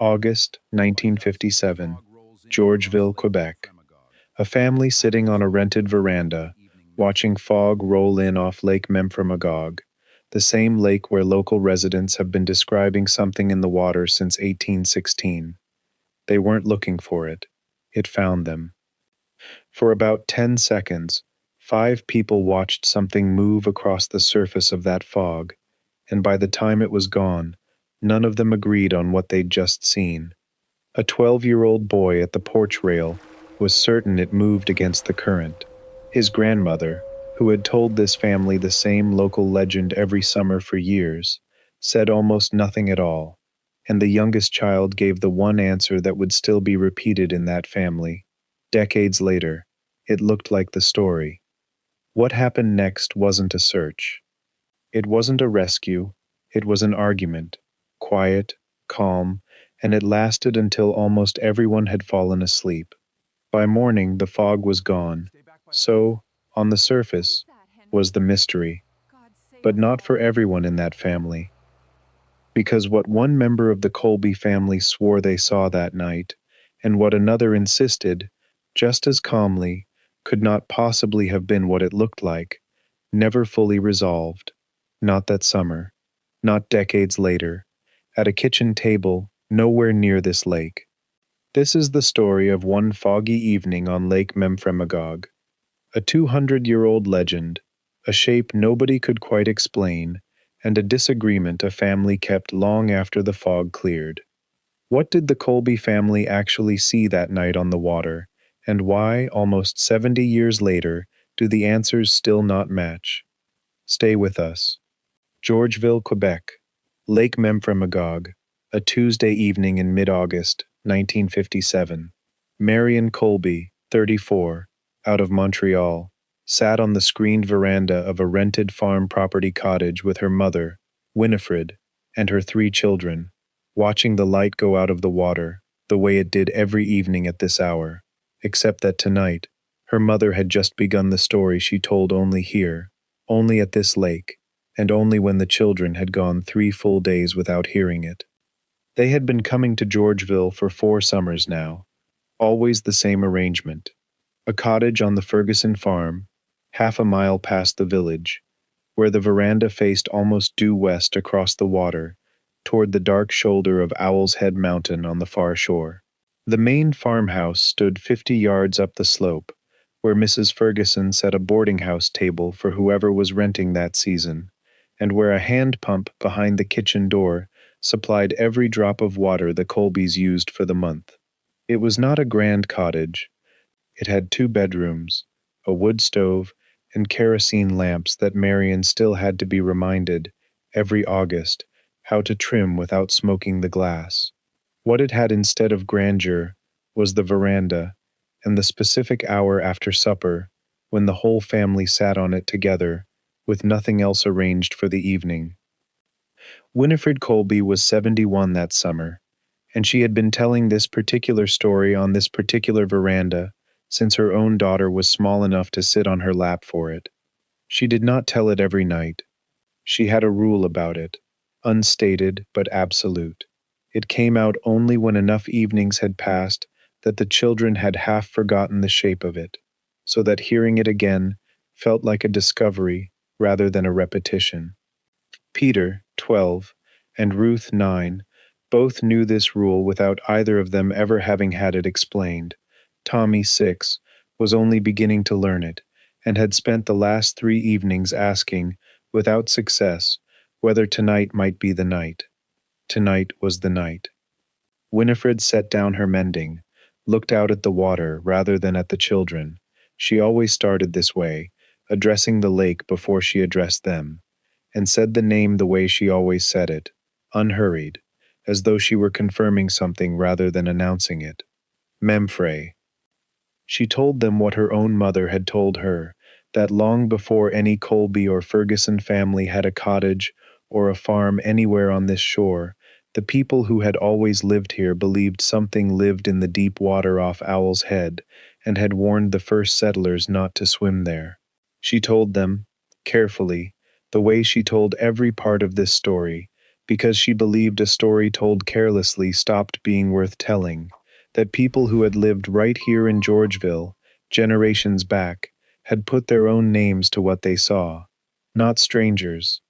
August 1957, Georgeville, Quebec. A family sitting on a rented veranda, watching fog roll in off Lake Memphremagog, the same lake where local residents have been describing something in the water since 1816. They weren't looking for it. It found them. For about 10 seconds, 5 people watched something move across the surface of that fog, and by the time it was gone, none of them agreed on what they'd just seen. A 12-year-old boy at the porch rail was certain it moved against the current. His grandmother, who had told this family the same local legend every summer for years, said almost nothing at all, and the youngest child gave the one answer that would still be repeated in that family. Decades later, it looked like the story. What happened next wasn't a search. It wasn't a rescue, it was an argument, quiet, calm, and it lasted until almost everyone had fallen asleep. By morning, the fog was gone, so, on the surface, was the mystery, but not for everyone in that family. Because what one member of the Colby family swore they saw that night, and what another insisted, just as calmly, could not possibly have been what it looked like, never fully resolved. Not that summer, not decades later, at a kitchen table nowhere near this lake. This is the story of one foggy evening on Lake Memphremagog, a 200-year-old legend, a shape nobody could quite explain, and a disagreement a family kept long after the fog cleared. What did the Colby family actually see that night on the water, and why, almost 70 years later, do the answers still not match? Stay with us. Georgeville, Quebec, Lake Memphremagog, a Tuesday evening in mid-August, 1957. Marion Colby, 34, out of Montreal, sat on the screened veranda of a rented farm property cottage with her mother, Winifred, and her 3 children, watching the light go out of the water, the way it did every evening at this hour, except that tonight, her mother had just begun the story she told only here, only at this lake, and only when the children had gone 3 full days without hearing it. They had been coming to Georgeville for 4 summers now, always the same arrangement. A cottage on the Ferguson farm, half a mile past the village, where the veranda faced almost due west across the water, toward the dark shoulder of Owl's Head Mountain on the far shore. The main farmhouse stood 50 yards up the slope, where Mrs. Ferguson set a boarding house table for whoever was renting that season, and where a hand pump behind the kitchen door supplied every drop of water the Colbys used for the month. It was not a grand cottage. It had 2 bedrooms, a wood stove, and kerosene lamps that Marion still had to be reminded, every August, how to trim without smoking the glass. What it had instead of grandeur was the veranda, and the specific hour after supper, when the whole family sat on it together, with nothing else arranged for the evening. Winifred Colby was 71 that summer, and she had been telling this particular story on this particular veranda since her own daughter was small enough to sit on her lap for it. She did not tell it every night. She had a rule about it, unstated but absolute. It came out only when enough evenings had passed that the children had half forgotten the shape of it, so that hearing it again felt like a discovery rather than a repetition. Peter, 12, and Ruth, 9, both knew this rule without either of them ever having had it explained. Tommy, 6, was only beginning to learn it, and had spent the last 3 evenings asking, without success, whether tonight might be the night. Tonight was the night. Winifred set down her mending, looked out at the water rather than at the children. She always started this way, addressing the lake before she addressed them, and said the name the way she always said it, unhurried, as though she were confirming something rather than announcing it. Memphré. She told them what her own mother had told her, that long before any Colby or Ferguson family had a cottage or a farm anywhere on this shore, the people who had always lived here believed something lived in the deep water off Owl's Head, and had warned the first settlers not to swim there. She told them, carefully, the way she told every part of this story, because she believed a story told carelessly stopped being worth telling, that people who had lived right here in Georgeville, generations back, had put their own names to what they saw. Not strangers,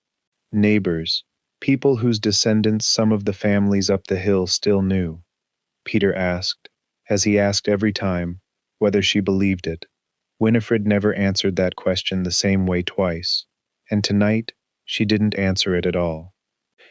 neighbors, people whose descendants some of the families up the hill still knew. Peter asked, as he asked every time, whether she believed it. Winifred never answered that question the same way twice, and tonight she didn't answer it at all.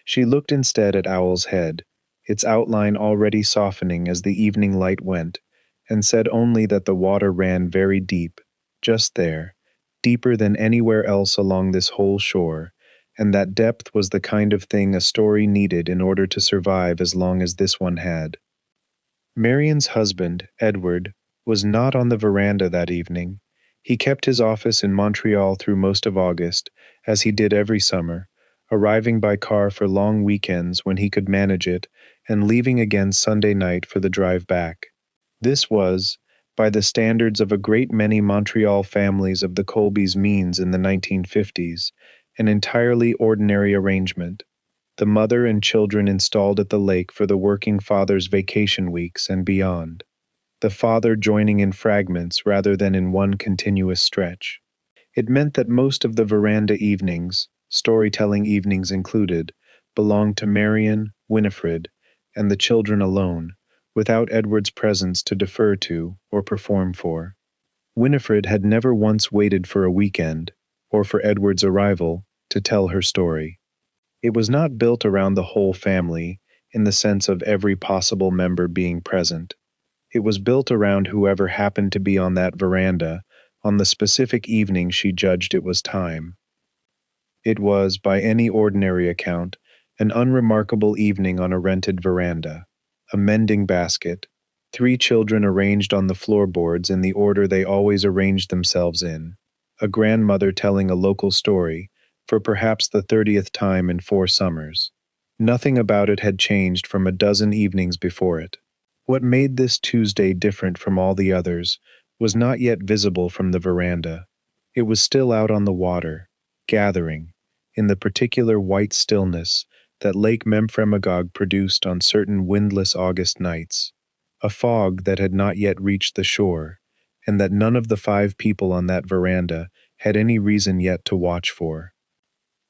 She looked instead at Owl's Head, its outline already softening as the evening light went, and said only that the water ran very deep, just there, deeper than anywhere else along this whole shore, and that depth was the kind of thing a story needed in order to survive as long as this one had. Marion's husband, Edward, was not on the veranda that evening. He kept his office in Montreal through most of August, as he did every summer, arriving by car for long weekends when he could manage it, and leaving again Sunday night for the drive back. This was, by the standards of a great many Montreal families of the Colbys' means in the 1950s, an entirely ordinary arrangement. The mother and children installed at the lake for the working father's vacation weeks and beyond, the father joining in fragments rather than in one continuous stretch. It meant that most of the veranda evenings, storytelling evenings included, belonged to Marion, Winifred, and the children alone, without Edward's presence to defer to or perform for. Winifred had never once waited for a weekend, or for Edward's arrival, to tell her story. It was not built around the whole family, in the sense of every possible member being present. It was built around whoever happened to be on that veranda on the specific evening she judged it was time. It was, by any ordinary account, an unremarkable evening on a rented veranda, a mending basket, 3 children arranged on the floorboards in the order they always arranged themselves in, a grandmother telling a local story, for perhaps the 30th time in 4 summers. Nothing about it had changed from a dozen evenings before it. What made this Tuesday different from all the others was not yet visible from the veranda. It was still out on the water, gathering, in the particular white stillness that Lake Memphremagog produced on certain windless August nights, a fog that had not yet reached the shore, and that none of the 5 people on that veranda had any reason yet to watch for.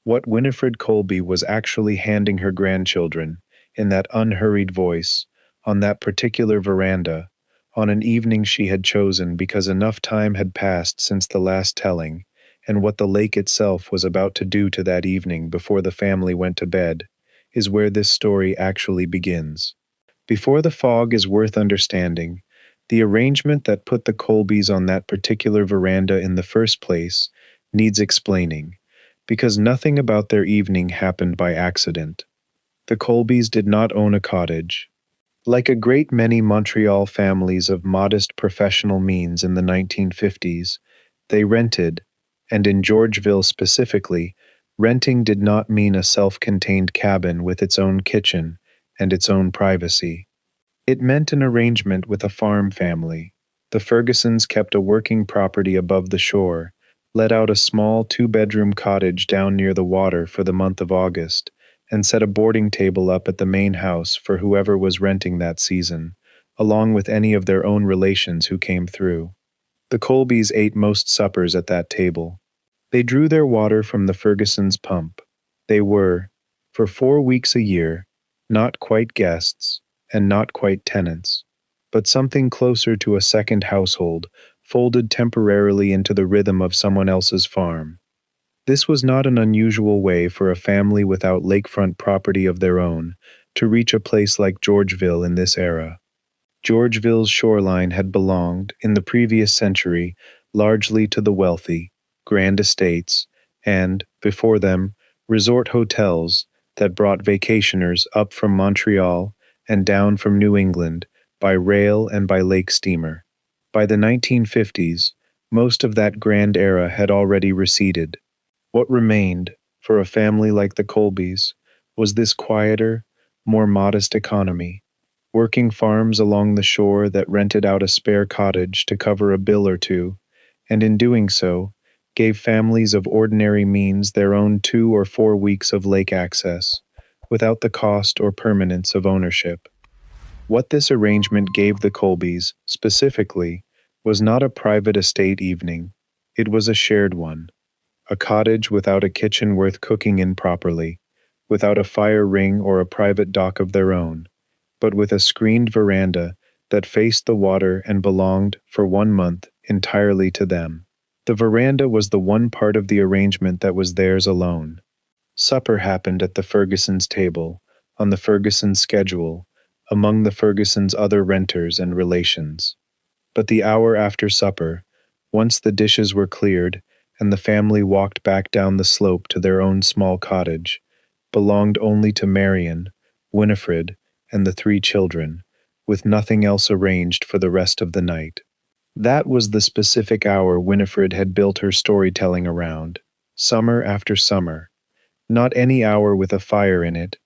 What Winifred Colby was actually handing her grandchildren, in that unhurried voice, on that particular veranda, on an evening she had chosen because enough time had passed since the last telling, and what the lake itself was about to do to that evening before the family went to bed, is where this story actually begins. Before the fog is worth understanding, the arrangement that put the Colbys on that particular veranda in the first place needs explaining, because nothing about their evening happened by accident. The Colbys did not own a cottage. Like a great many Montreal families of modest professional means in the 1950s, they rented, and in Georgeville specifically, renting did not mean a self-contained cabin with its own kitchen and its own privacy. It meant an arrangement with a farm family. The Fergusons kept a working property above the shore, let out a small 2-bedroom cottage down near the water for the month of August, and set a boarding table up at the main house for whoever was renting that season, along with any of their own relations who came through. The Colbys ate most suppers at that table. They drew their water from the Fergusons' pump. They were, for 4 weeks a year, not quite guests, and not quite tenants, but something closer to a second household, folded temporarily into the rhythm of someone else's farm. This was not an unusual way for a family without lakefront property of their own to reach a place like Georgeville in this era. Georgeville's shoreline had belonged, in the previous century, largely to the wealthy, grand estates, and, before them, resort hotels that brought vacationers up from Montreal and down from New England by rail and by lake steamer. By the 1950s, most of that grand era had already receded. What remained, for a family like the Colbys, was this quieter, more modest economy, working farms along the shore that rented out a spare cottage to cover a bill or two, and in doing so, gave families of ordinary means their own 2 or 4 weeks of lake access, without the cost or permanence of ownership. What this arrangement gave the Colbys, specifically, was not a private estate evening. It was a shared one. A cottage without a kitchen worth cooking in properly, without a fire ring or a private dock of their own, but with a screened veranda that faced the water and belonged, for 1 month, entirely to them. The veranda was the one part of the arrangement that was theirs alone. Supper happened at the Fergusons' table, on the Fergusons' schedule, among the Fergusons' other renters and relations. But the hour after supper, once the dishes were cleared and the family walked back down the slope to their own small cottage, belonged only to Marion, Winifred, and the 3 children, with nothing else arranged for the rest of the night. That was the specific hour Winifred had built her storytelling around, summer after summer. Not any hour with a fire in it,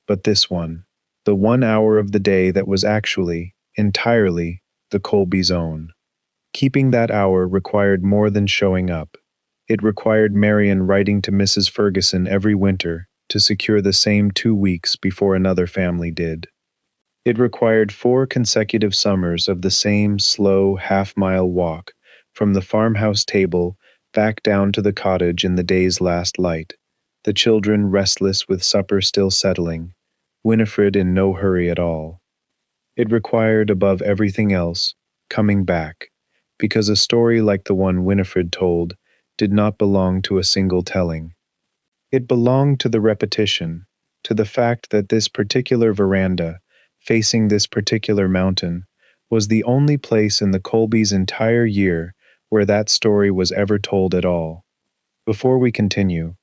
but this one, the 1 hour of the day that was actually, entirely, the Colbys' own. Keeping that hour required more than showing up. It required Marion writing to Mrs. Ferguson every winter to secure the same 2 weeks before another family did. It required 4 consecutive summers of the same slow half-mile walk from the farmhouse table back down to the cottage in the day's last light, the children restless with supper still settling, Winifred in no hurry at all. It required, above everything else, coming back, because a story like the one Winifred told did not belong to a single telling. It belonged to the repetition, to the fact that this particular veranda, facing this particular mountain, was the only place in the Colbys' entire year where that story was ever told at all. Before we continue,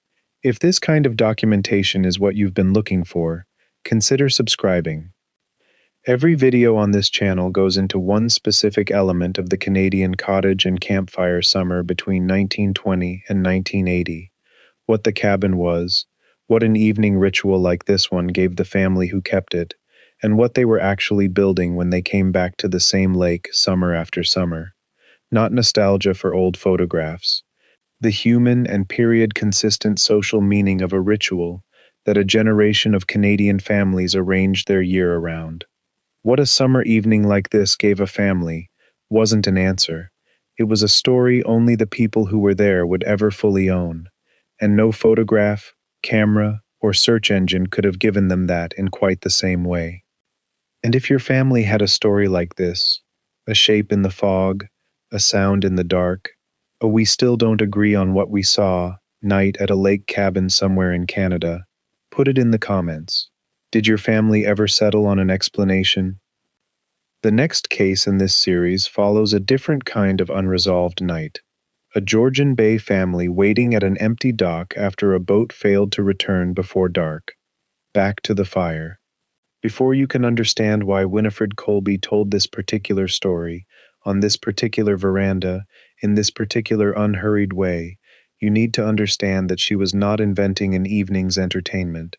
if this kind of documentation is what you've been looking for, consider subscribing. Every video on this channel goes into one specific element of the Canadian cottage and campfire summer between 1920 and 1980. What the cabin was, what an evening ritual like this one gave the family who kept it, and what they were actually building when they came back to the same lake summer after summer. Not nostalgia for old photographs. The human and period-consistent social meaning of a ritual that a generation of Canadian families arranged their year around. What a summer evening like this gave a family wasn't an answer. It was a story only the people who were there would ever fully own, and no photograph, camera, or search engine could have given them that in quite the same way. And if your family had a story like this, a shape in the fog, a sound in the dark, a we still don't agree on what we saw night at a lake cabin somewhere in Canada, put it in the comments. Did your family ever settle on an explanation? The next case in this series follows a different kind of unresolved night. A Georgian Bay family waiting at an empty dock after a boat failed to return before dark. Back to the fire. Before you can understand why Winifred Colby told this particular story, on this particular veranda, in this particular unhurried way, you need to understand that she was not inventing an evening's entertainment.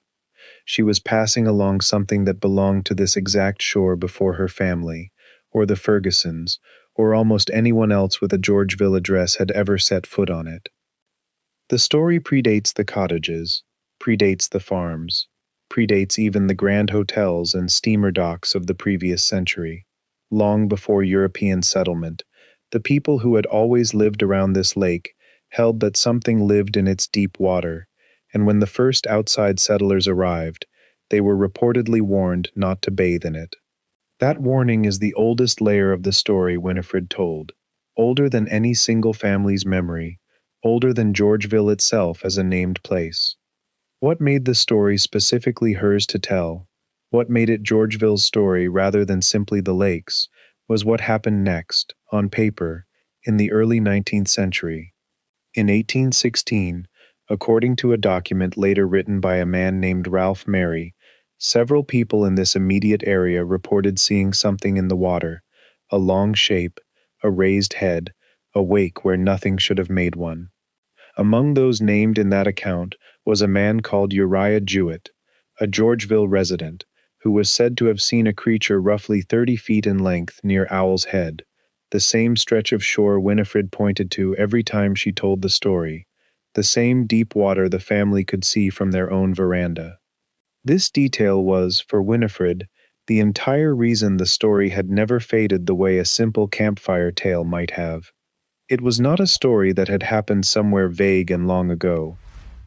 She was passing along something that belonged to this exact shore before her family, or the Fergusons, or almost anyone else with a Georgeville address had ever set foot on it. The story predates the cottages, predates the farms, predates even the grand hotels and steamer docks of the previous century. Long before European settlement, the people who had always lived around this lake held that something lived in its deep water, and when the first outside settlers arrived, they were reportedly warned not to bathe in it. That warning is the oldest layer of the story Winifred told, older than any single family's memory, older than Georgeville itself as a named place. What made the story specifically hers to tell, what made it Georgeville's story rather than simply the lake's, was what happened next, on paper, in the early 19th century. In 1816, according to a document later written by a man named Ralph Mary, several people in this immediate area reported seeing something in the water, a long shape, a raised head, a wake where nothing should have made one. Among those named in that account was a man called Uriah Jewett, a Georgeville resident, who was said to have seen a creature roughly 30 feet in length near Owl's Head, the same stretch of shore Winifred pointed to every time she told the story, the same deep water the family could see from their own veranda. This detail was, for Winifred, the entire reason the story had never faded the way a simple campfire tale might have. It was not a story that had happened somewhere vague and long ago.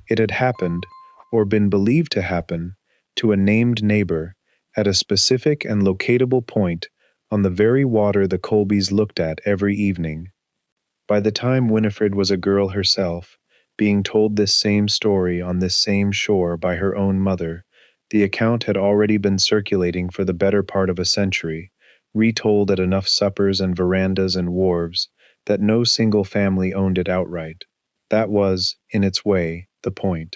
It had happened, or been believed to happen, to a named neighbor, at a specific and locatable point on the very water the Colbys looked at every evening. By the time Winifred was a girl herself, being told this same story on this same shore by her own mother, the account had already been circulating for the better part of a century, retold at enough suppers and verandas and wharves, that no single family owned it outright. That was, in its way, the point.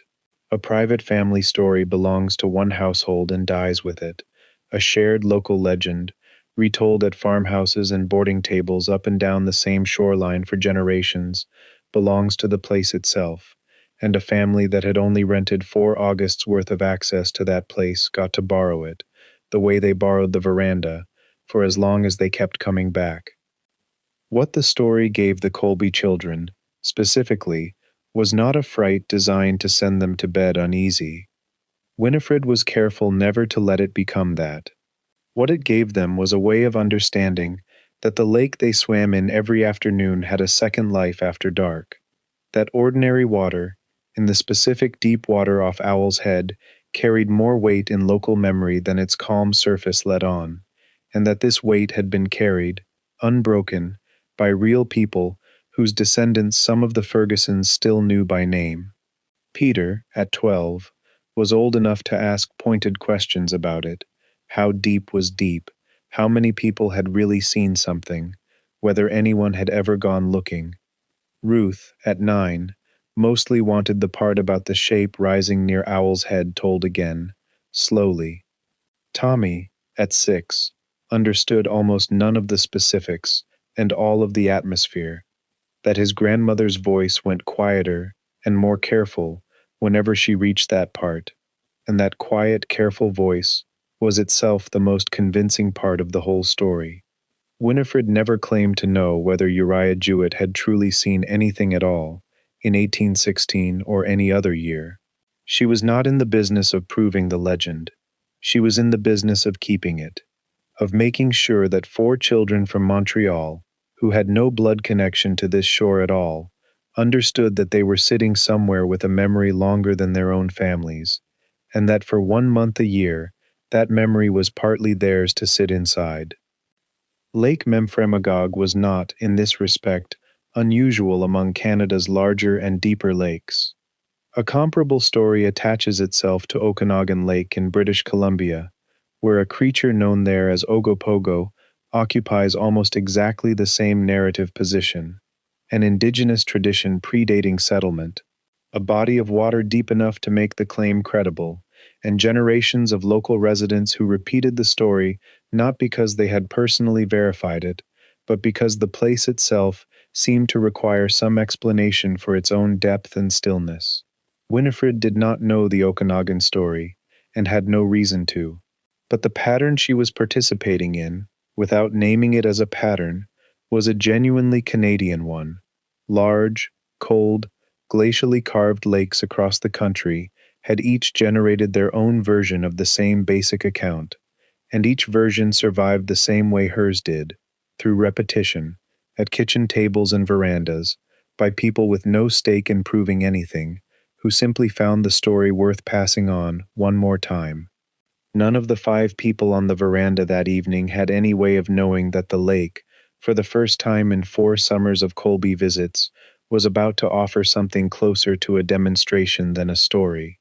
A private family story belongs to one household and dies with it. A shared local legend, retold at farmhouses and boarding tables up and down the same shoreline for generations, belongs to the place itself, and a family that had only rented 4 Augusts' worth of access to that place got to borrow it, the way they borrowed the veranda, for as long as they kept coming back. What the story gave the Colby children, specifically, was not a fright designed to send them to bed uneasy. Winifred was careful never to let it become that. What it gave them was a way of understanding that the lake they swam in every afternoon had a second life after dark, that ordinary water, in the specific deep water off Owl's Head, carried more weight in local memory than its calm surface let on, and that this weight had been carried, unbroken, by real people whose descendants some of the Fergusons still knew by name. Peter, at 12, was old enough to ask pointed questions about it. How deep was deep? How many people had really seen something? Whether anyone had ever gone looking? Ruth, at 9, mostly wanted the part about the shape rising near Owl's Head told again, slowly. Tommy, at 6, understood almost none of the specifics and all of the atmosphere, that his grandmother's voice went quieter and more careful whenever she reached that part, and that quiet, careful voice was itself the most convincing part of the whole story. Winifred never claimed to know whether Uriah Jewett had truly seen anything at all, in 1816 or any other year. She was not in the business of proving the legend. She was in the business of keeping it, of making sure that 4 children from Montreal, who had no blood connection to this shore at all, understood that they were sitting somewhere with a memory longer than their own families, and that for 1 month a year, that memory was partly theirs to sit inside. Lake Memphremagog was not, in this respect, unusual among Canada's larger and deeper lakes. A comparable story attaches itself to Okanagan Lake in British Columbia, where a creature known there as Ogopogo occupies almost exactly the same narrative position, an indigenous tradition predating settlement, a body of water deep enough to make the claim credible, and generations of local residents who repeated the story not because they had personally verified it, but because the place itself seemed to require some explanation for its own depth and stillness. Winifred did not know the Okanagan story, and had no reason to, but the pattern she was participating in, without naming it as a pattern, was a genuinely Canadian one. Large, cold, glacially carved lakes across the country had each generated their own version of the same basic account, and each version survived the same way hers did, through repetition, at kitchen tables and verandas, by people with no stake in proving anything, who simply found the story worth passing on one more time. None of the 5 people on the veranda that evening had any way of knowing that the lake, for the first time in 4 summers of Colby visits, was about to offer something closer to a demonstration than a story.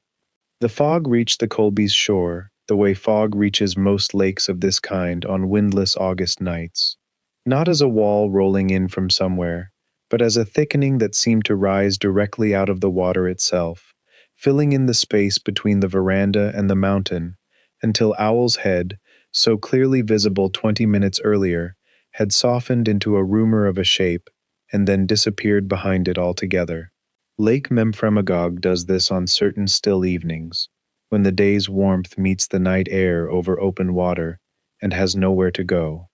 The fog reached the Colbys' shore, the way fog reaches most lakes of this kind on windless August nights. Not as a wall rolling in from somewhere, but as a thickening that seemed to rise directly out of the water itself, filling in the space between the veranda and the mountain, until Owl's Head, so clearly visible 20 minutes earlier, had softened into a rumor of a shape, and then disappeared behind it altogether. Lake Memphremagog does this on certain still evenings, when the day's warmth meets the night air over open water, and has nowhere to go.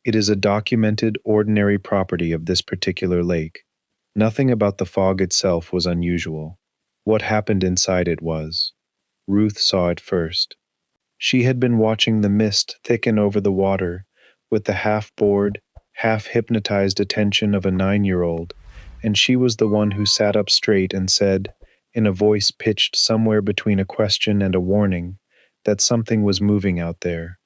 It is a documented, ordinary property of this particular lake. Nothing about the fog itself was unusual. What happened inside it was. Ruth saw it first. She had been watching the mist thicken over the water with the half-bored, half-hypnotized attention of a 9-year-old, and she was the one who sat up straight and said, in a voice pitched somewhere between a question and a warning, that something was moving out there.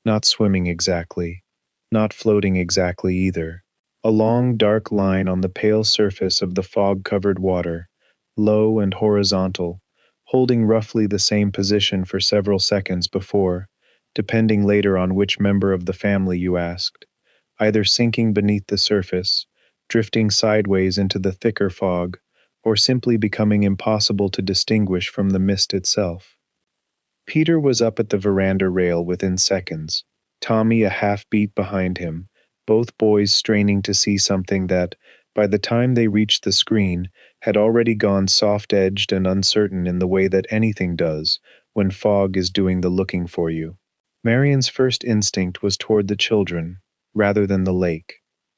Not swimming exactly. Not floating exactly either. A long, dark line on the pale surface of the fog-covered water, low and horizontal, holding roughly the same position for several seconds before, depending later on which member of the family you asked, either sinking beneath the surface, drifting sideways into the thicker fog, or simply becoming impossible to distinguish from the mist itself. Peter was up at the veranda rail within seconds, Tommy a half-beat behind him, both boys straining to see something that, by the time they reached the screen, had already gone soft-edged and uncertain in the way that anything does when fog is doing the looking for you. Marian's first instinct was toward the children, rather than the lake.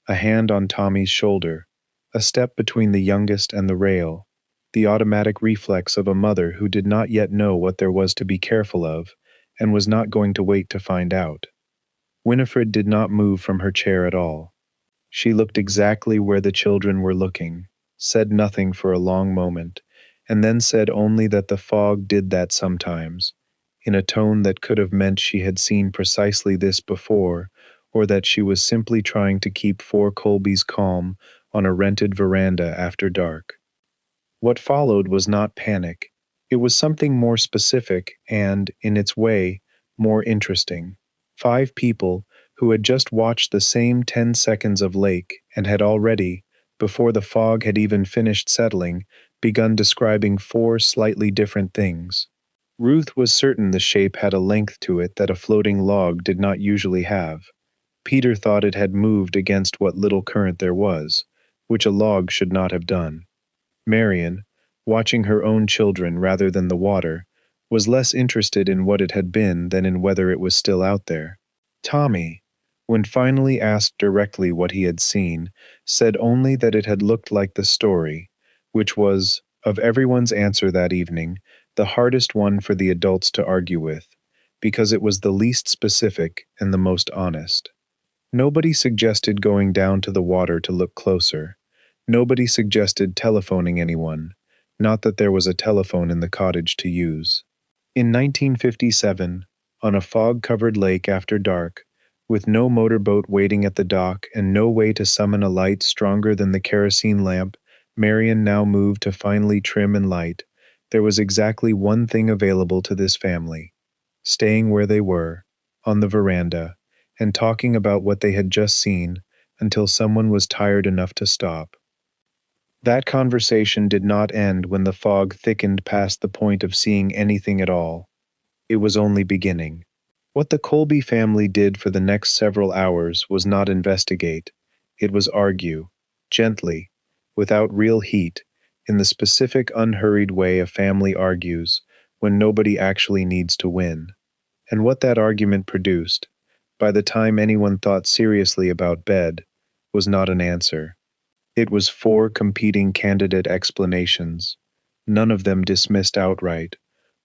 A hand on Tommy's shoulder, a step between the youngest and the rail, the automatic reflex of a mother who did not yet know what there was to be careful of, and was not going to wait to find out. Winifred did not move from her chair at all. She looked exactly where the children were looking, said nothing for a long moment, and then said only that the fog did that sometimes, in a tone that could have meant she had seen precisely this before, or that she was simply trying to keep four Colbys calm on a rented veranda after dark. What followed was not panic. It was something more specific and, in its way, more interesting. 5 people who had just watched the same 10 seconds of lake and had already, before the fog had even finished settling, begun describing 4 slightly different things. Ruth was certain the shape had a length to it that a floating log did not usually have. Peter thought it had moved against what little current there was, which a log should not have done. Marian, watching her own children rather than the water, was less interested in what it had been than in whether it was still out there. Tommy, when finally asked directly what he had seen, said only that it had looked like the story, which was, of everyone's answer that evening, the hardest one for the adults to argue with, because it was the least specific and the most honest. Nobody suggested going down to the water to look closer. Nobody suggested telephoning anyone, not that there was a telephone in the cottage to use. In 1957, on a fog-covered lake after dark, with no motorboat waiting at the dock and no way to summon a light stronger than the kerosene lamp Marian now moved to finely trim and light, there was exactly one thing available to this family: staying where they were, on the veranda, and talking about what they had just seen until someone was tired enough to stop. That conversation did not end when the fog thickened past the point of seeing anything at all. It was only beginning. What the Colby family did for the next several hours was not investigate. It was argue, gently, without real heat, in the specific unhurried way a family argues when nobody actually needs to win. And what that argument produced, by the time anyone thought seriously about bed, was not an answer. It was 4 competing candidate explanations, none of them dismissed outright,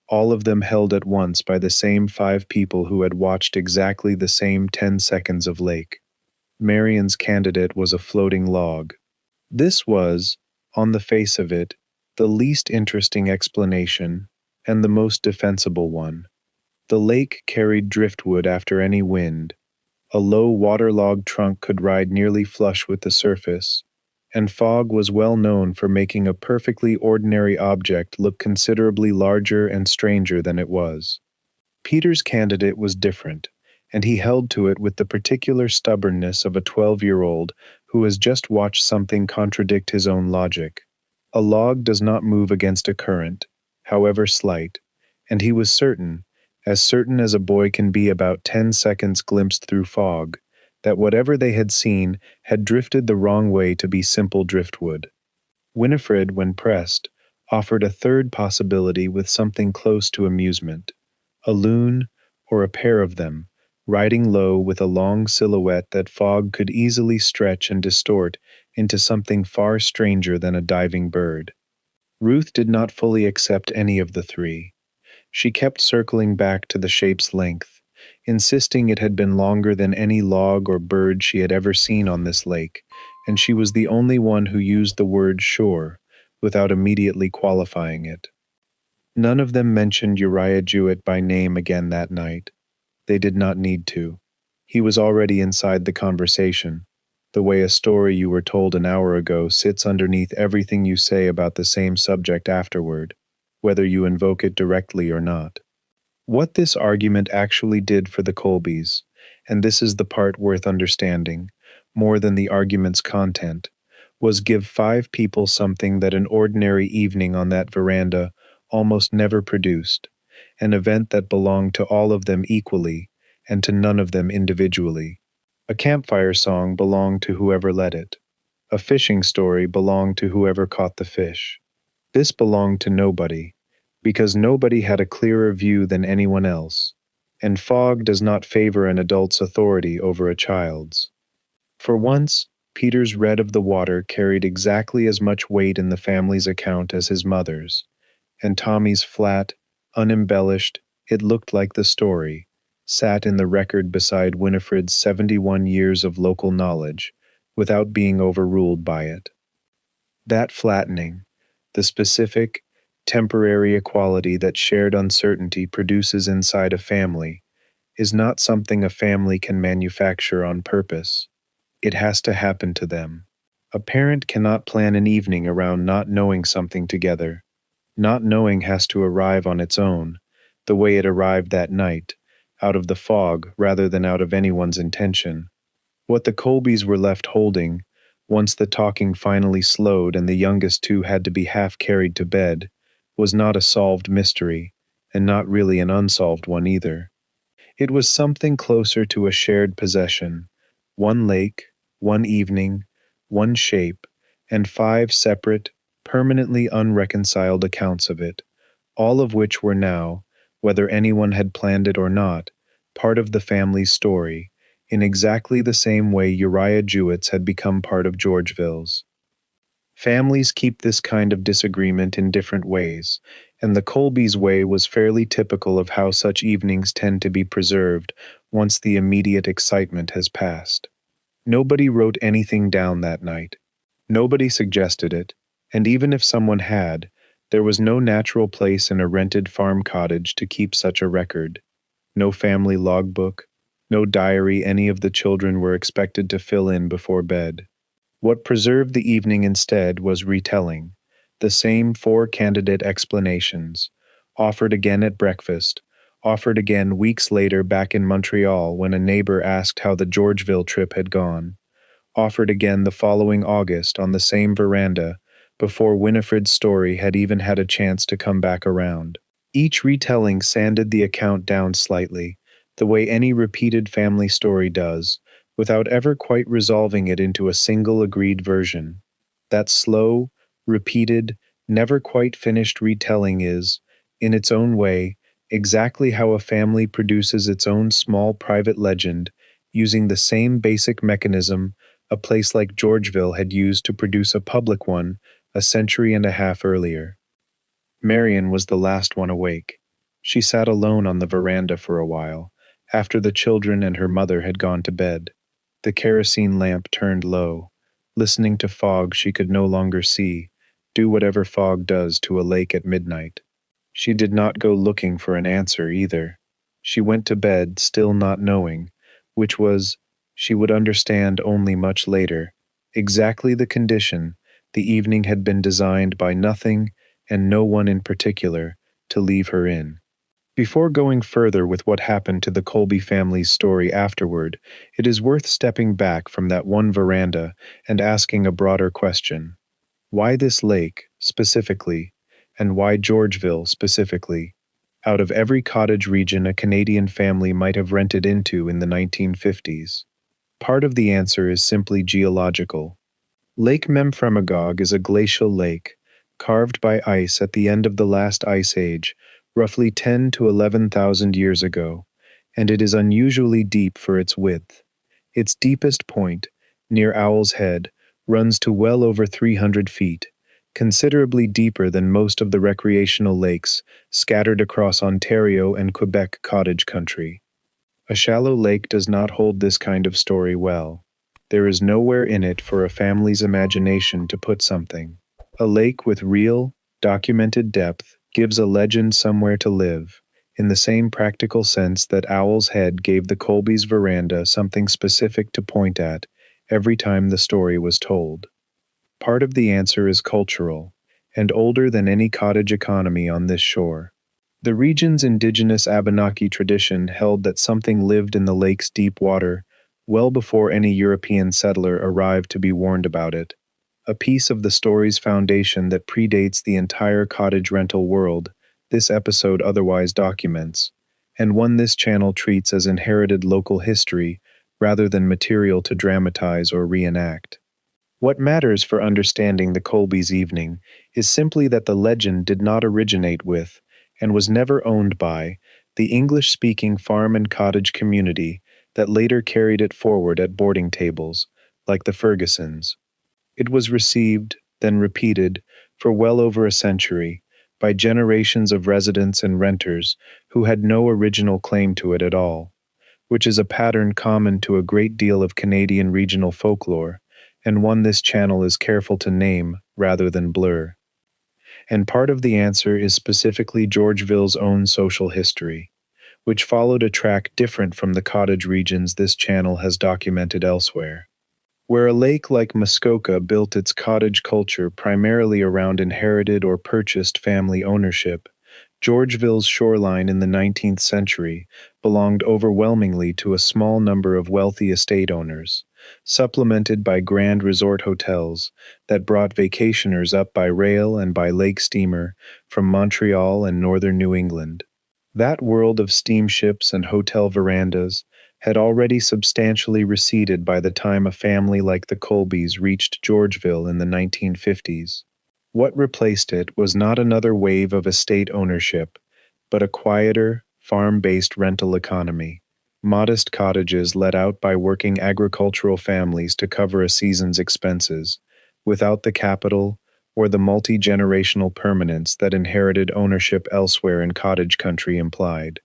all of them held at once by the same 5 people who had watched exactly the same 10 seconds of lake. Marian's candidate was a floating log. This was, on the face of it, the least interesting explanation, and the most defensible one. The lake carried driftwood after any wind. A low waterlogged trunk could ride nearly flush with the surface, and fog was well known for making a perfectly ordinary object look considerably larger and stranger than it was. Peter's candidate was different, and he held to it with the particular stubbornness of a 12-year-old who has just watched something contradict his own logic. A log does not move against a current, however slight, and he was certain as a boy can be about 10 seconds glimpsed through fog, that whatever they had seen had drifted the wrong way to be simple driftwood. Winifred, when pressed, offered a third possibility with something close to amusement: a loon, or a pair of them, riding low with a long silhouette that fog could easily stretch and distort into something far stranger than a diving bird. Ruth did not fully accept any of the 3. She kept circling back to the shape's length, insisting it had been longer than any log or bird she had ever seen on this lake, and she was the only one who used the word shore, without immediately qualifying it. None of them mentioned Uriah Jewett by name again that night. They did not need to. He was already inside the conversation, the way a story you were told an hour ago sits underneath everything you say about the same subject afterward, whether you invoke it directly or not. What this argument actually did for the Colbys, and this is the part worth understanding, more than the argument's content, was give 5 people something that an ordinary evening on that veranda almost never produced, an event that belonged to all of them equally and to none of them individually. A campfire song belonged to whoever led it. A fishing story belonged to whoever caught the fish. This belonged to nobody, because nobody had a clearer view than anyone else, and fog does not favor an adult's authority over a child's. For once, Peter's read of the water carried exactly as much weight in the family's account as his mother's, and Tommy's flat, unembellished, it looked like the story, sat in the record beside Winifred's 71 years of local knowledge, without being overruled by it. That flattening, the specific, temporary equality that shared uncertainty produces inside a family, is not something a family can manufacture on purpose. It has to happen to them. A parent cannot plan an evening around not knowing something together. Not knowing has to arrive on its own, the way it arrived that night, out of the fog rather than out of anyone's intention. What the Colbys were left holding, once the talking finally slowed and the youngest two had to be half carried to bed, was not a solved mystery, and not really an unsolved one either. It was something closer to a shared possession, one lake, one evening, one shape, and 5 separate, permanently unreconciled accounts of it, all of which were now, whether anyone had planned it or not, part of the family's story, in exactly the same way Uriah Jewett's had become part of Georgeville's. Families keep this kind of disagreement in different ways, and the Colbys' way was fairly typical of how such evenings tend to be preserved once the immediate excitement has passed. Nobody wrote anything down that night. Nobody suggested it, and even if someone had, there was no natural place in a rented farm cottage to keep such a record. No family logbook, no diary any of the children were expected to fill in before bed. What preserved the evening instead was retelling, the same 4 candidate explanations, offered again at breakfast, offered again weeks later back in Montreal when a neighbor asked how the Georgeville trip had gone, offered again the following August on the same veranda before Winifred's story had even had a chance to come back around. Each retelling sanded the account down slightly, the way any repeated family story does, without ever quite resolving it into a single agreed version. That slow, repeated, never quite finished retelling is, in its own way, exactly how a family produces its own small private legend, using the same basic mechanism a place like Georgeville had used to produce a public one a century and a half earlier. Marion was the last one awake. She sat alone on the veranda for a while, after the children and her mother had gone to bed. The kerosene lamp turned low, listening to fog she could no longer see, do whatever fog does to a lake at midnight. She did not go looking for an answer either. She went to bed still not knowing, which was, she would understand only much later, exactly the condition the evening had been designed by nothing and no one in particular to leave her in. Before going further with what happened to the Colby family's story afterward, it is worth stepping back from that one veranda and asking a broader question. Why this lake, specifically, and why Georgeville, specifically, out of every cottage region a Canadian family might have rented into in the 1950s? Part of the answer is simply geological. Lake Memphremagog is a glacial lake, carved by ice at the end of the last ice age, roughly 10 to 11,000 years ago, and it is unusually deep for its width. Its deepest point, near Owl's Head, runs to well over 300 feet, considerably deeper than most of the recreational lakes scattered across Ontario and Quebec cottage country. A shallow lake does not hold this kind of story well. There is nowhere in it for a family's imagination to put something. A lake with real, documented depth gives a legend somewhere to live, in the same practical sense that Owl's Head gave the Colbys' veranda something specific to point at every time the story was told. Part of the answer is cultural, and older than any cottage economy on this shore. The region's indigenous Abenaki tradition held that something lived in the lake's deep water well before any European settler arrived to be warned about it, a piece of the story's foundation that predates the entire cottage rental world this episode otherwise documents, and one this channel treats as inherited local history rather than material to dramatize or reenact. What matters for understanding the Colbys' evening is simply that the legend did not originate with, and was never owned by, the English-speaking farm and cottage community that later carried it forward at boarding tables, like the Fergusons. It was received, then repeated, for well over a century, by generations of residents and renters who had no original claim to it at all, which is a pattern common to a great deal of Canadian regional folklore, and one this channel is careful to name rather than blur. And part of the answer is specifically Georgeville's own social history, which followed a track different from the cottage regions this channel has documented elsewhere. Where a lake like Muskoka built its cottage culture primarily around inherited or purchased family ownership, Georgeville's shoreline in the 19th century belonged overwhelmingly to a small number of wealthy estate owners, supplemented by grand resort hotels that brought vacationers up by rail and by lake steamer from Montreal and northern New England. That world of steamships and hotel verandas had already substantially receded by the time a family like the Colbys reached Georgeville in the 1950s. What replaced it was not another wave of estate ownership, but a quieter, farm-based rental economy. Modest cottages let out by working agricultural families to cover a season's expenses, without the capital or the multi-generational permanence that inherited ownership elsewhere in cottage country implied.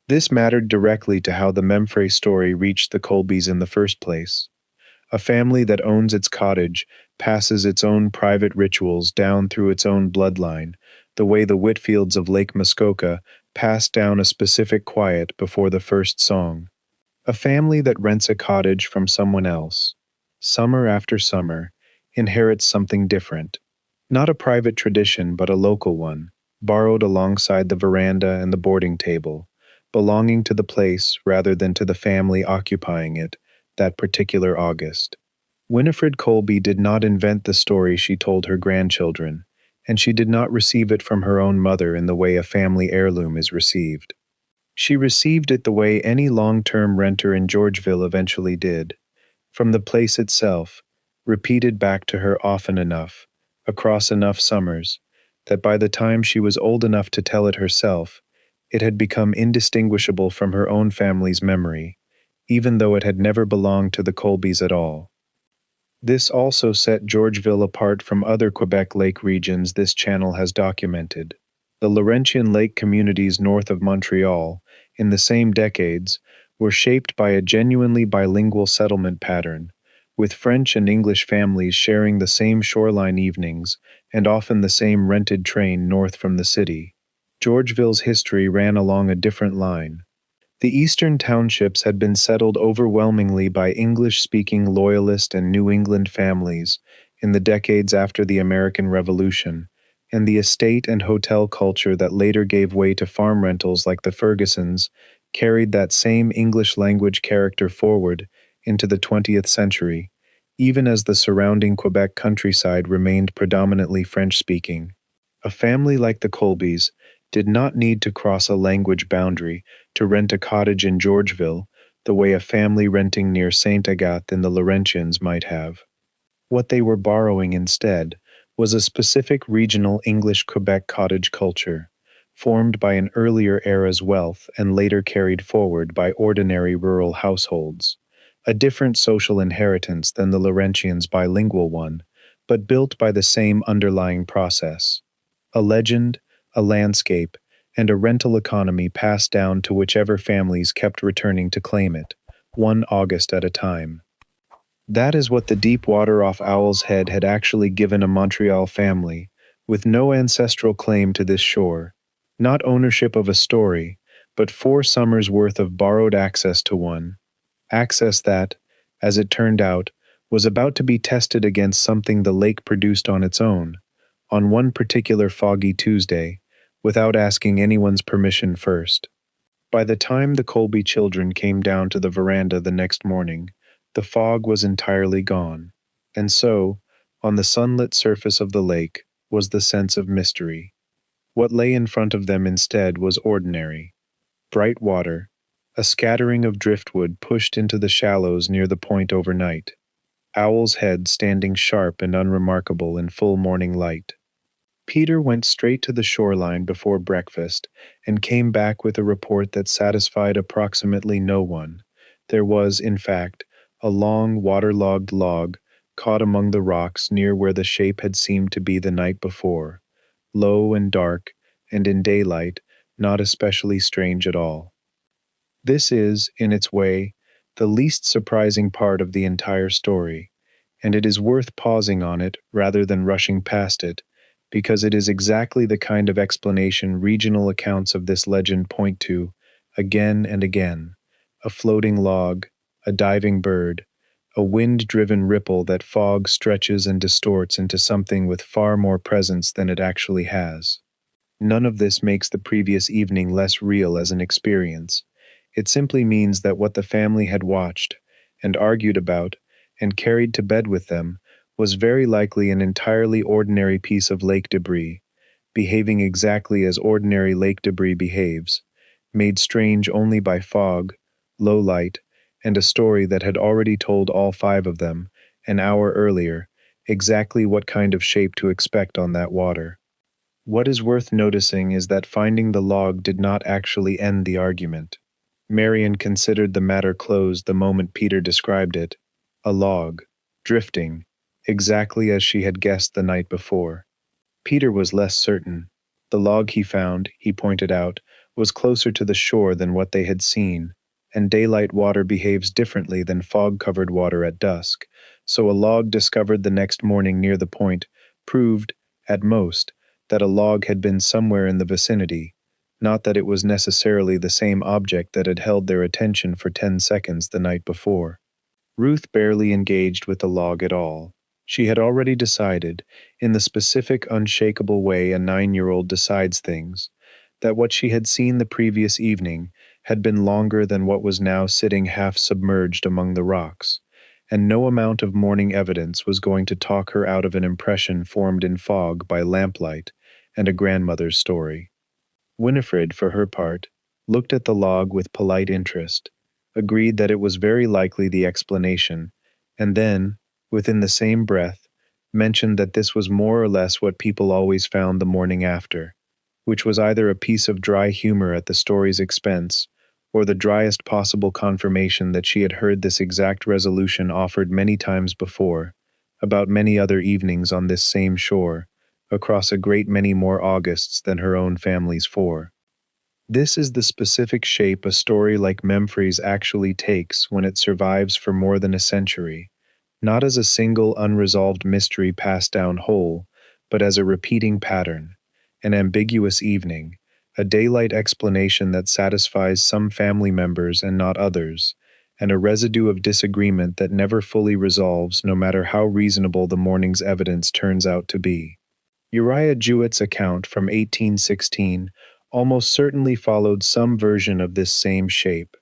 This mattered directly to how the Memphré story reached the Colbys in the first place. A family that owns its cottage passes its own private rituals down through its own bloodline, the way the Whitfields of Lake Muskoka passed down a specific quiet before the first song. A family that rents a cottage from someone else, summer after summer, inherits something different. Not a private tradition, but a local one, borrowed alongside the veranda and the boarding table, belonging to the place rather than to the family occupying it that particular August. Winifred Colby did not invent the story she told her grandchildren, and she did not receive it from her own mother in the way a family heirloom is received. She received it the way any long-term renter in Georgeville eventually did, from the place itself, repeated back to her often enough, across enough summers, that by the time she was old enough to tell it herself, it had become indistinguishable from her own family's memory, even though it had never belonged to the Colbys at all. This also set Georgeville apart from other Quebec lake regions this channel has documented. The Laurentian lake communities north of Montreal, in the same decades, were shaped by a genuinely bilingual settlement pattern, with French and English families sharing the same shoreline evenings and often the same rented train north from the city. Georgeville's history ran along a different line. The eastern townships had been settled overwhelmingly by English-speaking Loyalist and New England families in the decades after the American Revolution, and the estate and hotel culture that later gave way to farm rentals like the Fergusons carried that same English-language character forward into the 20th century, even as the surrounding Quebec countryside remained predominantly French-speaking. A family like the Colbys did not need to cross a language boundary to rent a cottage in Georgeville the way a family renting near Saint Agathe in the Laurentians might have. What they were borrowing instead was a specific regional English Quebec cottage culture, formed by an earlier era's wealth and later carried forward by ordinary rural households, a different social inheritance than the Laurentians' bilingual one, but built by the same underlying process. A legend, a landscape, and a rental economy passed down to whichever families kept returning to claim it, one August at a time. That is what the deep water off Owl's Head had actually given a Montreal family, with no ancestral claim to this shore, not ownership of a story, but 4 summers' worth of borrowed access to one, access that, as it turned out, was about to be tested against something the lake produced on its own, on one particular foggy Tuesday, without asking anyone's permission first. By the time the Colby children came down to the veranda the next morning, the fog was entirely gone, and so, on the sunlit surface of the lake, was the sense of mystery. What lay in front of them instead was ordinary. Bright water, a scattering of driftwood pushed into the shallows near the point overnight, Owl's Head standing sharp and unremarkable in full morning light. Peter went straight to the shoreline before breakfast and came back with a report that satisfied approximately no one. There was, in fact, a long, waterlogged log caught among the rocks near where the shape had seemed to be the night before, low and dark, and in daylight, not especially strange at all. This is, in its way, the least surprising part of the entire story, and it is worth pausing on it rather than rushing past it, because it is exactly the kind of explanation regional accounts of this legend point to, again and again: a floating log, a diving bird, a wind-driven ripple that fog stretches and distorts into something with far more presence than it actually has. None of this makes the previous evening less real as an experience. It simply means that what the family had watched, and argued about, and carried to bed with them, was very likely an entirely ordinary piece of lake debris, behaving exactly as ordinary lake debris behaves, made strange only by fog, low light, and a story that had already told all 5 of them, an hour earlier, exactly what kind of shape to expect on that water. What is worth noticing is that finding the log did not actually end the argument. Marian considered the matter closed the moment Peter described it: a log, drifting, exactly as she had guessed the night before. Peter was less certain. The log he found, he pointed out, was closer to the shore than what they had seen, and daylight water behaves differently than fog-covered water at dusk, so a log discovered the next morning near the point proved, at most, that a log had been somewhere in the vicinity, not that it was necessarily the same object that had held their attention for 10 seconds the night before. Ruth barely engaged with the log at all. She had already decided, in the specific, unshakable way a 9-year-old decides things, that what she had seen the previous evening had been longer than what was now sitting half submerged among the rocks, and no amount of morning evidence was going to talk her out of an impression formed in fog by lamplight and a grandmother's story. Winifred, for her part, looked at the log with polite interest, agreed that it was very likely the explanation, and then, within the same breath, mentioned that this was more or less what people always found the morning after, which was either a piece of dry humor at the story's expense, or the driest possible confirmation that she had heard this exact resolution offered many times before, about many other evenings on this same shore, across a great many more Augusts than her own family's 4. This is the specific shape a story like Memphré's actually takes when it survives for more than a century, not as a single unresolved mystery passed down whole, but as a repeating pattern, an ambiguous evening, a daylight explanation that satisfies some family members and not others, and a residue of disagreement that never fully resolves no matter how reasonable the morning's evidence turns out to be. Uriah Jewett's account from 1816 almost certainly followed some version of this same shape.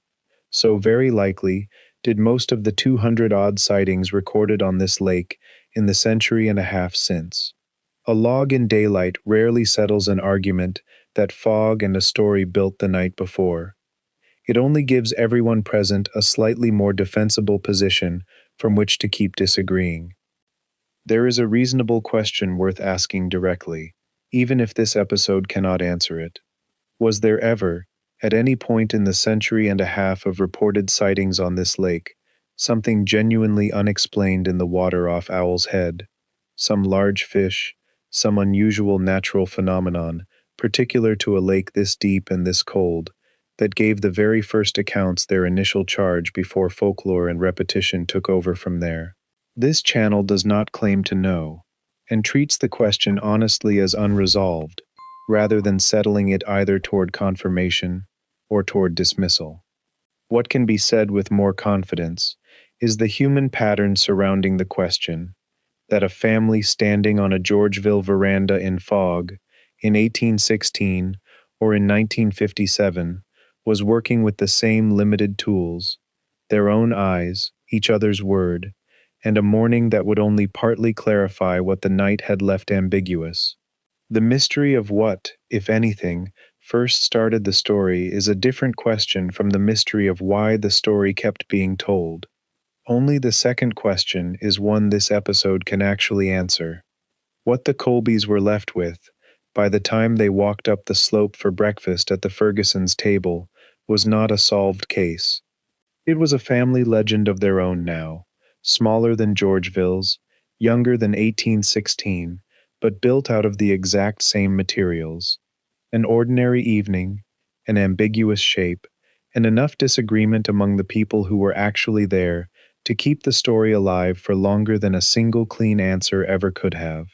So very likely did most of the 200-odd sightings recorded on this lake in the century and a half since. A log in daylight rarely settles an argument that fog and a story built the night before. It only gives everyone present a slightly more defensible position from which to keep disagreeing. There is a reasonable question worth asking directly, even if this episode cannot answer it. Was there ever, at any point in the century and a half of reported sightings on this lake, something genuinely unexplained in the water off Owl's Head? some large fish, some unusual natural phenomenon, particular to a lake this deep and this cold, that gave the very first accounts their initial charge before folklore and repetition took over from there. This channel does not claim to know, and treats the question honestly as unresolved, rather than settling it either toward confirmation or toward dismissal. What can be said with more confidence is the human pattern surrounding the question, that a family standing on a Georgeville veranda in fog in 1816 or in 1957 was working with the same limited tools, their own eyes, each other's word, and a morning that would only partly clarify what the night had left ambiguous. The mystery of what, if anything, first started the story is a different question from the mystery of why the story kept being told. Only the second question is one this episode can actually answer. What the Colbys were left with, by the time they walked up the slope for breakfast at the Fergusons' table, was not a solved case. It was a family legend of their own now, smaller than Georgeville's, younger than 1816, but built out of the exact same materials. An ordinary evening, an ambiguous shape, and enough disagreement among the people who were actually there to keep the story alive for longer than a single clean answer ever could have.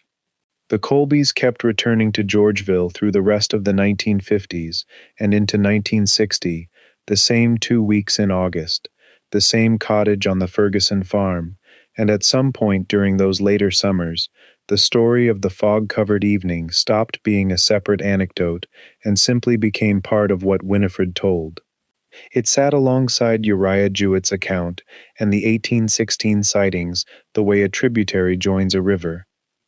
The Colbys kept returning to Georgeville through the rest of the 1950s and into 1960, the same 2 weeks in August, the same cottage on the Ferguson farm, and at some point during those later summers, the story of the fog-covered evening stopped being a separate anecdote and simply became part of what Winifred told. It sat alongside Uriah Jewett's account and the 1816 sightings the way a tributary joins a river,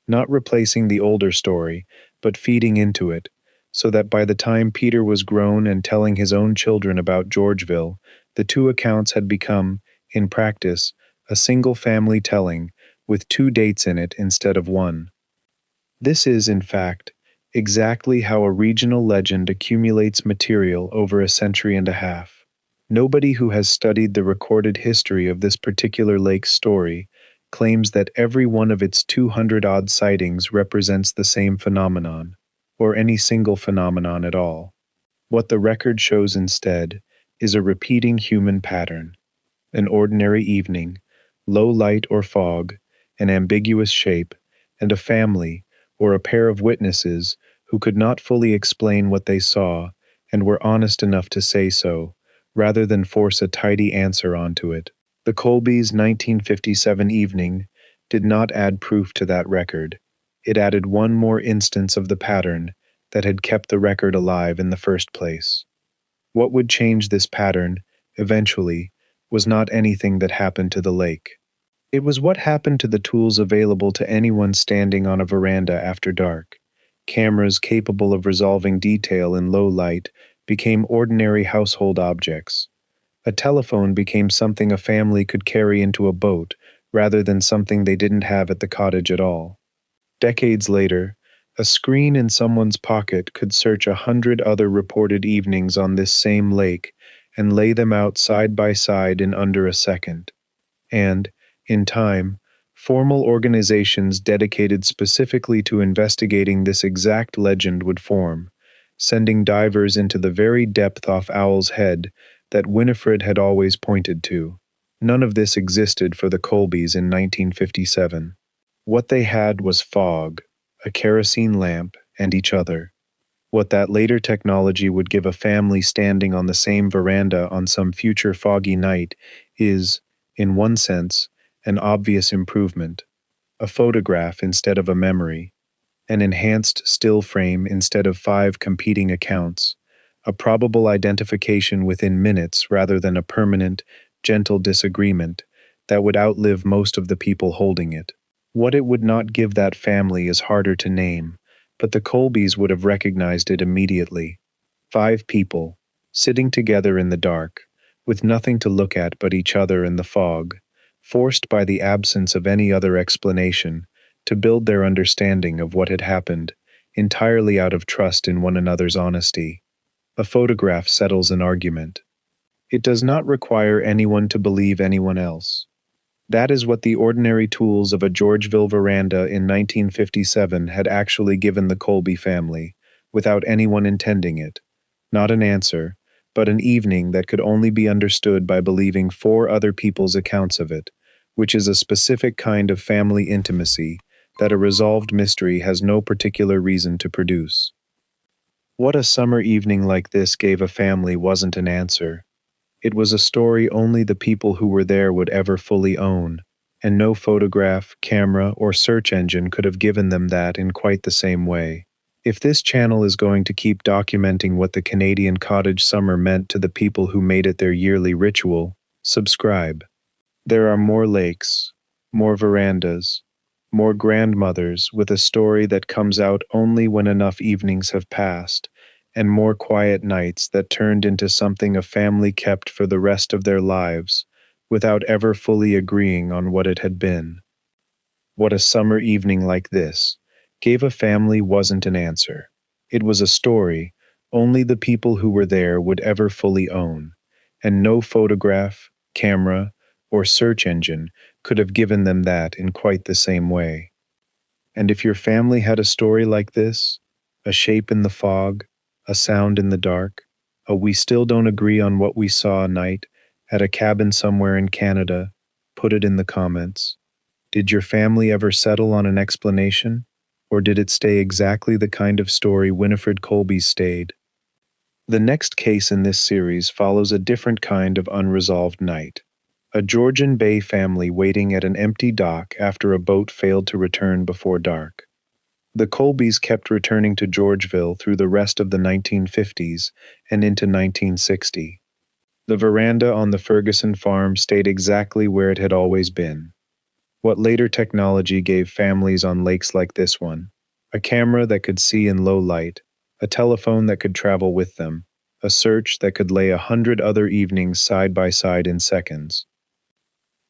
not replacing the older story, but feeding into it, so that by the time Peter was grown and telling his own children about Georgeville, the two accounts had become, in practice, a single family telling, with 2 dates in it instead of one. This is, in fact, exactly how a regional legend accumulates material over a century and a half. Nobody who has studied the recorded history of this particular lake's story claims that every one of its 200-odd sightings represents the same phenomenon, or any single phenomenon at all. What the record shows instead is a repeating human pattern: an ordinary evening, low light or fog, an ambiguous shape, and a family, or a pair of witnesses, who could not fully explain what they saw and were honest enough to say so, rather than force a tidy answer onto it. The Colbys' 1957 evening did not add proof to that record. It added one more instance of the pattern that had kept the record alive in the first place. What would change this pattern, eventually, was not anything that happened to the lake. It was what happened to the tools available to anyone standing on a veranda after dark. Cameras capable of resolving detail in low light became ordinary household objects. A telephone became something a family could carry into a boat rather than something they didn't have at the cottage at all. Decades later, a screen in someone's pocket could search 100 other reported evenings on this same lake and lay them out side by side in under a second. And, in time, formal organizations dedicated specifically to investigating this exact legend would form, sending divers into the very depth off Owl's Head that Winifred had always pointed to. None of this existed for the Colbys in 1957. What they had was fog, a kerosene lamp, and each other. What that later technology would give a family standing on the same veranda on some future foggy night is, in one sense, an obvious improvement. A photograph instead of a memory, an enhanced still frame instead of 5 competing accounts, a probable identification within minutes rather than a permanent, gentle disagreement that would outlive most of the people holding it. What it would not give that family is harder to name, but the Colbys would have recognized it immediately. 5 people, sitting together in the dark, with nothing to look at but each other and the fog, forced by the absence of any other explanation to build their understanding of what had happened, entirely out of trust in one another's honesty. A photograph settles an argument. It does not require anyone to believe anyone else. That is what the ordinary tools of a Georgeville veranda in 1957 had actually given the Colby family, without anyone intending it. Not an answer, but an evening that could only be understood by believing four other people's accounts of it, which is a specific kind of family intimacy that a resolved mystery has no particular reason to produce. What a summer evening like this gave a family wasn't an answer. It was a story only the people who were there would ever fully own, and no photograph, camera, or search engine could have given them that in quite the same way. If this channel is going to keep documenting what the Canadian cottage summer meant to the people who made it their yearly ritual, subscribe. There are more lakes, more verandas, more grandmothers with a story that comes out only when enough evenings have passed, and more quiet nights that turned into something a family kept for the rest of their lives, without ever fully agreeing on what it had been. What a summer evening like this gave a family wasn't an answer. It was a story only the people who were there would ever fully own, and no photograph, camera, or search engine could have given them that in quite the same way. And if your family had a story like this, a shape in the fog, a sound in the dark, a we still don't agree on what we saw night at a cabin somewhere in Canada, put it in the comments. Did your family ever settle on an explanation, or did it stay exactly the kind of story Winifred Colby stayed? The next case in this series follows a different kind of unresolved night. A Georgian Bay family waiting at an empty dock after a boat failed to return before dark. The Colbys kept returning to Georgeville through the rest of the 1950s and into 1960. The veranda on the Ferguson farm stayed exactly where it had always been. What later technology gave families on lakes like this one? A camera that could see in low light, a telephone that could travel with them, a search that could lay 100 other evenings side by side in seconds.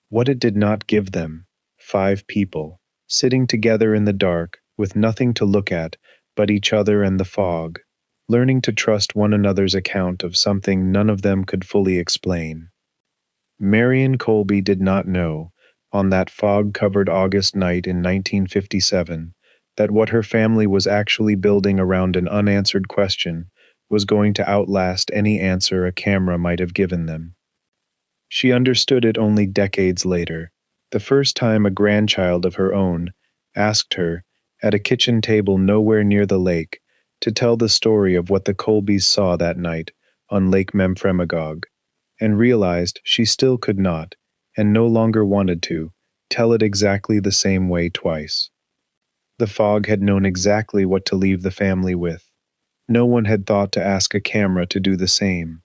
What it did not give them: 5 people, sitting together in the dark, with nothing to look at but each other and the fog, learning to trust one another's account of something none of them could fully explain. Marion Colby did not know, on that fog-covered August night in 1957, that what her family was actually building around an unanswered question was going to outlast any answer a camera might have given them. She understood it only decades later, the first time a grandchild of her own asked her, at a kitchen table nowhere near the lake, to tell the story of what the Colbys saw that night on Lake Memphremagog, and realized she still could not, and no longer wanted to, tell it exactly the same way twice. The fog had known exactly what to leave the family with. No one had thought to ask a camera to do the same.